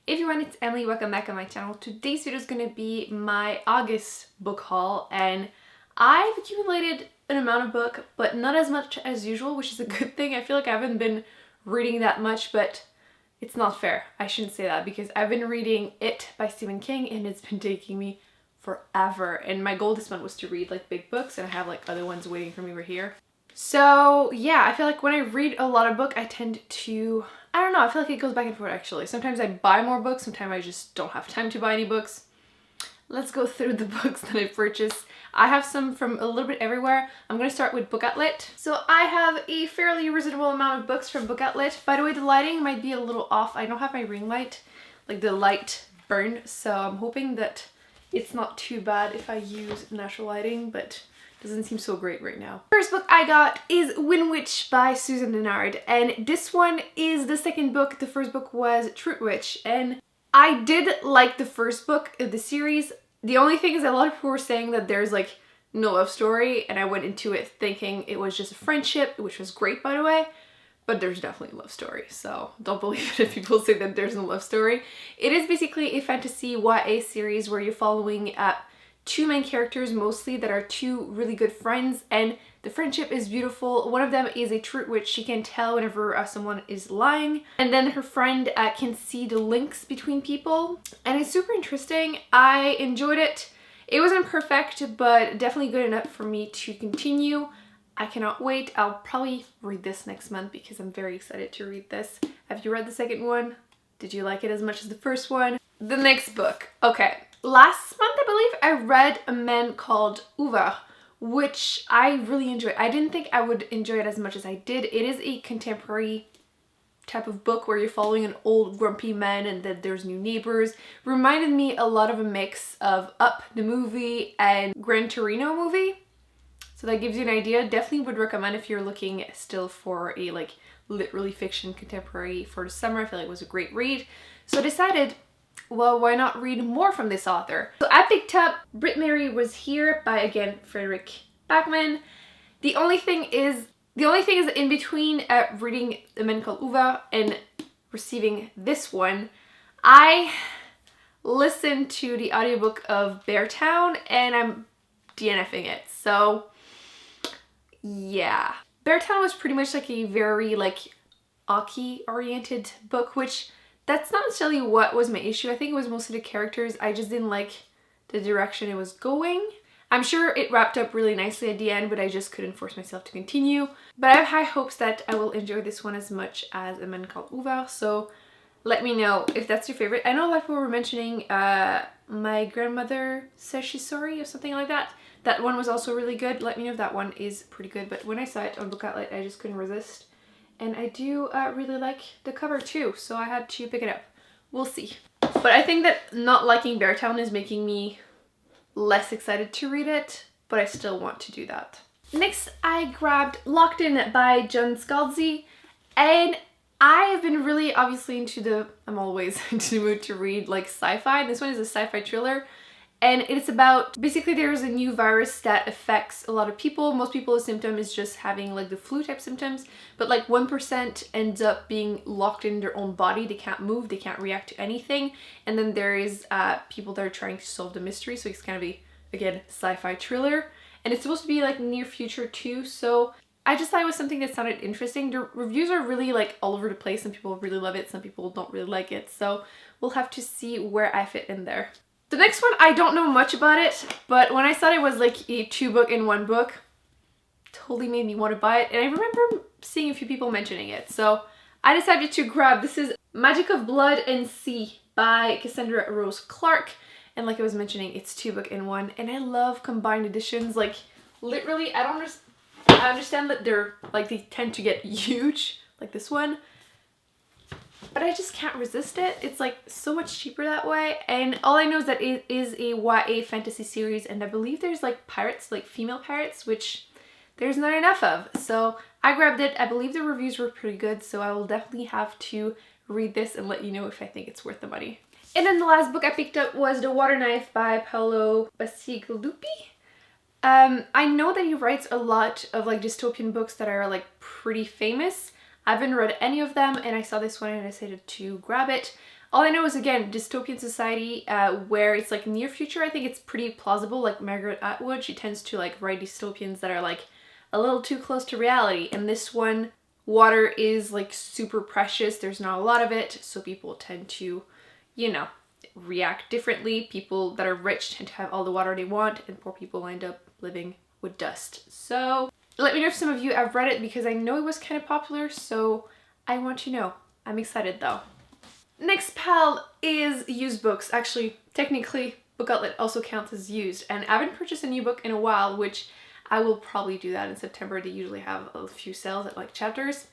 Hey everyone, it's Emily. Welcome back on my channel. Today's video is going to be my August book haul, and I've accumulated an amount of book, but not as much as usual, which is a good thing. I feel like I haven't been reading that much, but it's not fair. I shouldn't say that because I've been reading It by Stephen King and it's been taking me forever. And my goal this month was to read like big books, and I have like other ones waiting for me over here. So yeah, I feel like when I read a lot of book, I tend to, I don't know, I feel like it goes back and forth actually. Sometimes I buy more books, sometimes I just don't have time to buy any books. Let's go through the books that I purchased. I have some from a little bit everywhere. I'm going to start with Book Outlet. So I have a fairly reasonable amount of books from Book Outlet. By the way, the lighting might be a little off. I don't have my ring light, like the light burned, so I'm hoping that it's not too bad if I use natural lighting, but doesn't seem so great right now. First book I got is Wind Witch by Susan Dennard, and this one is the second book. The first book was Truth Witch, and I did like the first book of the series. The only thing is that a lot of people were saying that there's like no love story, and I went into it thinking it was just a friendship, which was great by the way, but there's definitely a love story, so don't believe it if people say that there's no love story. It is basically a fantasy YA series where you're following two main characters mostly that are two really good friends, and the friendship is beautiful. One of them is a truth witch. She can tell whenever someone is lying, and then her friend can see the links between people, and it's super interesting. I enjoyed it. It wasn't perfect, but definitely good enough for me to continue. I cannot wait. I'll probably read this next month because I'm very excited to read this. Have you read the second one? Did you like it as much as the first one? The next book. Okay. Last month, I believe, I read A Man Called Ove, which I really enjoyed. I didn't think I would enjoy it as much as I did. It is a contemporary type of book where you're following an old grumpy man and that there's new neighbors. Reminded me a lot of a mix of Up the movie and Gran Torino movie. So that gives you an idea. Definitely would recommend if you're looking still for a like literally fiction contemporary for the summer. I feel like it was a great read. So I decided, well, why not read more from this author? So I picked up Britt Mary Was Here by, again, Fredrik Backman. The only thing is in between reading A Man Called Ove and receiving this one, I listened to the audiobook of Beartown and I'm DNFing it. So yeah. Beartown was pretty much like a very like Aki oriented book, which that's not necessarily what was my issue. I think it was mostly the characters. I just didn't like the direction it was going. I'm sure it wrapped up really nicely at the end, but I just couldn't force myself to continue. But I have high hopes that I will enjoy this one as much as A Man Called Ove, so let me know if that's your favorite. I know a lot of people were mentioning My Grandmother Says She's Sorry or something like that. That one was also really good. Let me know if that one is pretty good, but when I saw it on Book Outlet, I just couldn't resist. And I do really like the cover too, so I had to pick it up. We'll see. But I think that not liking Beartown is making me less excited to read it, but I still want to do that. Next, I grabbed Locked In by John Scalzi, and I have been really obviously I'm always into the mood to read like sci-fi. This one is a sci-fi thriller. And it's about, basically there's a new virus that affects a lot of people. Most people, the symptom is just having like the flu type symptoms, but like 1% ends up being locked in their own body. They can't move, they can't react to anything. And then there is people that are trying to solve the mystery. So it's kind of a, again, sci-fi thriller. And it's supposed to be like near future too. So I just thought it was something that sounded interesting. The reviews are really like all over the place. Some people really love it, some people don't really like it. So we'll have to see where I fit in there. The next one, I don't know much about it, but when I saw it was like a 2-book in 1 book, totally made me want to buy it. And I remember seeing a few people mentioning it, so I decided to grab. This is Magic of Blood and Sea by Cassandra Rose Clark. And like I was mentioning, it's 2-book in 1, and I love combined editions. Like literally, I understand that they're like, they tend to get huge, like this one, but I just can't resist it. It's like so much cheaper that way. And all I know is that it is a YA fantasy series, and I believe there's like pirates, like female pirates, which there's not enough of. So I grabbed it. I believe the reviews were pretty good, so I will definitely have to read this and let you know if I think it's worth the money. And then the last book I picked up was The Water Knife by Paolo Bacigalupi. I know that he writes a lot of like dystopian books that are like pretty famous. I haven't read any of them, and I saw this one and I decided to grab it. All I know is, again, dystopian society where it's like near future. I think it's pretty plausible. Like Margaret Atwood, she tends to like write dystopians that are like a little too close to reality. And this one, water is like super precious. There's not a lot of it, so people tend to, you know, react differently. People that are rich tend to have all the water they want, and poor people end up living with dust. So let me know if some of you have read it, because I know it was kind of popular, so I want to know. I'm excited though. Next pile is used books. Actually, technically, Book Outlet also counts as used, and I haven't purchased a new book in a while, which I will probably do that in September. They usually have a few sales at like Chapters.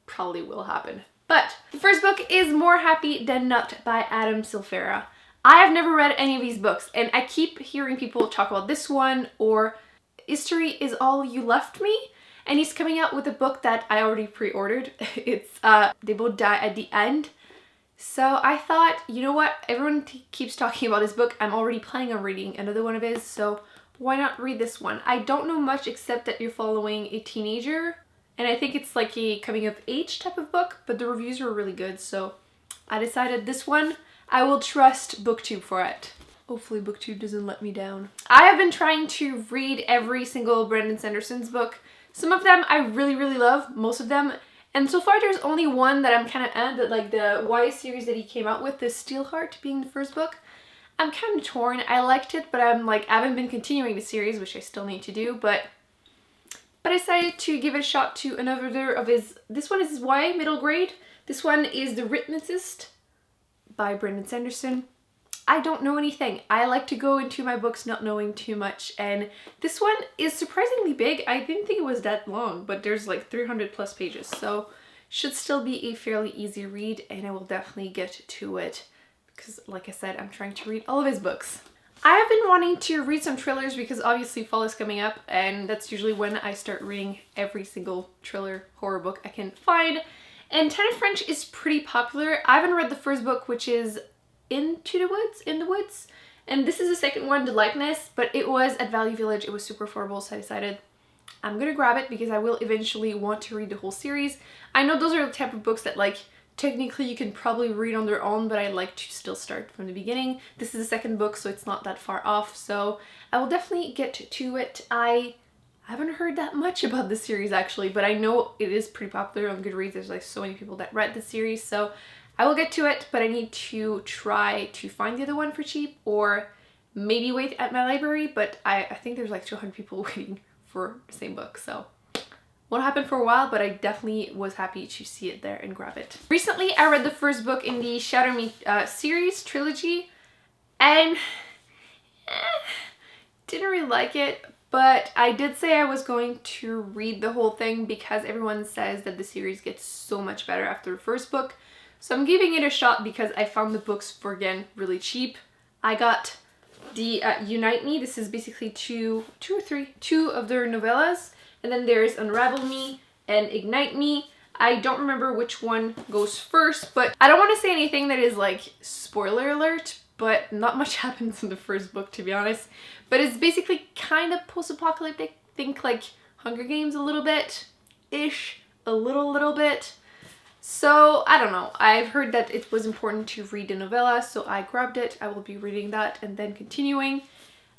Probably will happen. But the first book is More Happy Than Not by Adam Silvera. I have never read any of these books, and I keep hearing people talk about this one or History Is All You Left Me, and he's coming out with a book that I already pre-ordered. It's They Both Die at the End. So I thought, you know what, everyone keeps talking about this book. I'm already planning on reading another one of his, so why not read this one? I don't know much except that you're following a teenager, and I think it's like a coming of age type of book, but the reviews were really good, so I decided this one, I will trust BookTube for it. Hopefully BookTube doesn't let me down. I have been trying to read every single Brandon Sanderson's book. Some of them I really, really love, most of them. And so far there's only one that I'm kind of that like the YA series that he came out with, the Steelheart being the first book. I'm kind of torn. I liked it, but I'm like, I haven't been continuing the series, which I still need to do, but I decided to give it a shot to another of his. This one is his YA middle grade. This one is The Rhythmicist by Brandon Sanderson. I don't know anything. I like to go into my books not knowing too much, and this one is surprisingly big. I didn't think it was that long, but there's like 300 plus pages, so should still be a fairly easy read, and I will definitely get to it because, like I said, I'm trying to read all of his books. I have been wanting to read some thrillers because obviously fall is coming up, and that's usually when I start reading every single thriller horror book I can find. And Tana French is pretty popular. I haven't read the first book, which is In the Woods, and this is the second one, The Likeness, but it was at Value Village. It was super affordable, so I decided I'm gonna grab it because I will eventually want to read the whole series. I know those are the type of books that like technically you can probably read on their own, but I like to still start from the beginning. This is the second book, so it's not that far off, so I will definitely get to it. I haven't heard that much about the series actually, but I know it is pretty popular on Goodreads. There's like so many people that read the series, so I will get to it, but I need to try to find the other one for cheap or maybe wait at my library, but I think there's like 200 people waiting for the same book, so won't happen for a while, but I definitely was happy to see it there and grab it. Recently, I read the first book in the Shatter Me series trilogy, and didn't really like it, but I did say I was going to read the whole thing because everyone says that the series gets so much better after the first book. So I'm giving it a shot because I found the books for, again, really cheap. I got the Unite Me. This is basically two of their novellas. And then there's Unravel Me and Ignite Me. I don't remember which one goes first, but I don't want to say anything that is like spoiler alert, but not much happens in the first book, to be honest. But it's basically kind of post-apocalyptic. Think like Hunger Games a little bit-ish, a little bit. So, I don't know. I've heard that it was important to read the novella, so I grabbed it. I will be reading that and then continuing.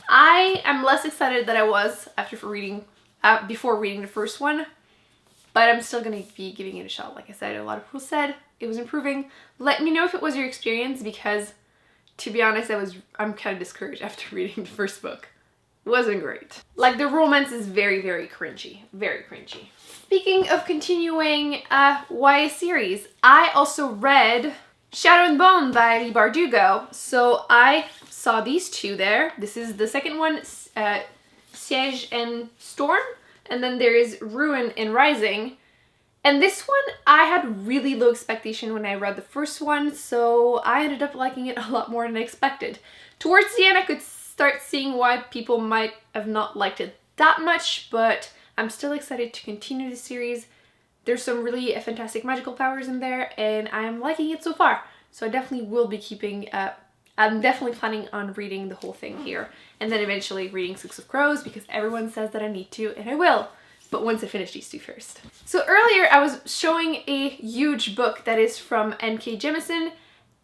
I am less excited than I was before reading the first one, but I'm still going to be giving it a shot. Like I said, a lot of people said it was improving. Let me know if it was your experience, because to be honest, I'm kind of discouraged after reading the first book. It wasn't great. Like, the romance is very, very cringy. Very cringy. Speaking of continuing YA series, I also read Shadow and Bone by Leigh Bardugo. So I saw these two there. This is the second one, Siege and Storm, and then there is Ruin and Rising. And this one, I had really low expectation when I read the first one, so I ended up liking it a lot more than I expected. Towards the end, I could start seeing why people might have not liked it that much, but I'm still excited to continue the series. There's some really fantastic magical powers in there, and I'm liking it so far. So I definitely will be keeping I'm definitely planning on reading the whole thing here, and then eventually reading Six of Crows, because everyone says that I need to, and I will. But once I finish these two first. So earlier I was showing a huge book that is from N.K. Jemisin,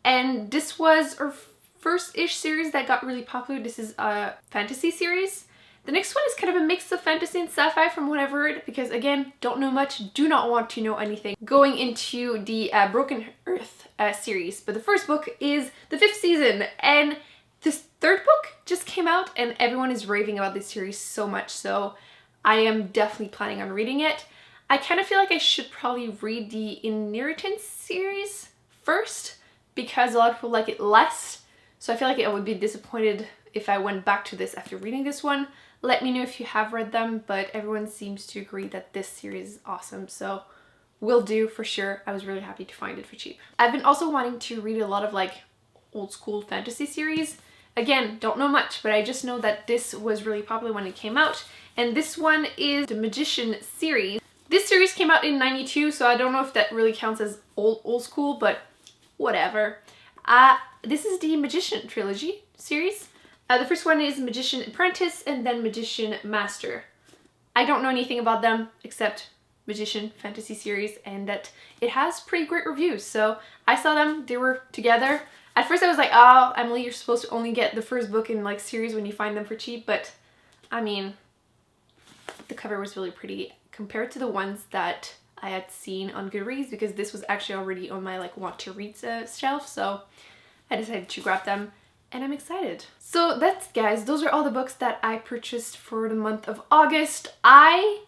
and this was our first-ish series that got really popular. This is a fantasy series. The next one is kind of a mix of fantasy and sci-fi from what I've heard, because again, don't know much, do not want to know anything going into the Broken Earth series. But the first book is the 5th season, and this 3rd book just came out and everyone is raving about this series so much, so I am definitely planning on reading it. I kind of feel like I should probably read the Inheritance series first because a lot of people like it less, so I feel like I would be disappointed if I went back to this after reading this one. Let me know if you have read them, but everyone seems to agree that this series is awesome, so will do for sure. I was really happy to find it for cheap. I've been also wanting to read a lot of like old school fantasy series. Again, don't know much, but I just know that this was really popular when it came out, and this one is the Magician series. This series came out in '92, so I don't know if that really counts as old school, but whatever. This is the Magician trilogy series. The first one is Magician Apprentice and then Magician Master. I don't know anything about them except Magician fantasy series, and that it has pretty great reviews. So I saw them, they were together. At first I was like, oh, Emily, you're supposed to only get the first book in like series when you find them for cheap, but I mean, the cover was really pretty compared to the ones that I had seen on Goodreads, because this was actually already on my like want to read shelf, so I decided to grab them. And I'm excited. So that's, guys, those are all the books that I purchased for the month of August. I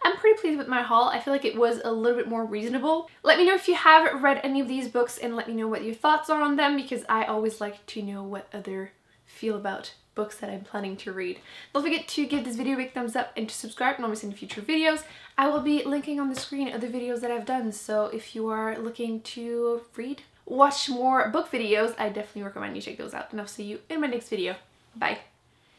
am pretty pleased with my haul. I feel like it was a little bit more reasonable. Let me know if you have read any of these books and let me know what your thoughts are on them, because I always like to know what other feel about books that I'm planning to read. Don't forget to give this video a big thumbs up and to subscribe and always in future videos. I will be linking on the screen other videos that I've done, so if you are looking to watch more book videos, I definitely recommend you check those out, and I'll see you in my next video. Bye!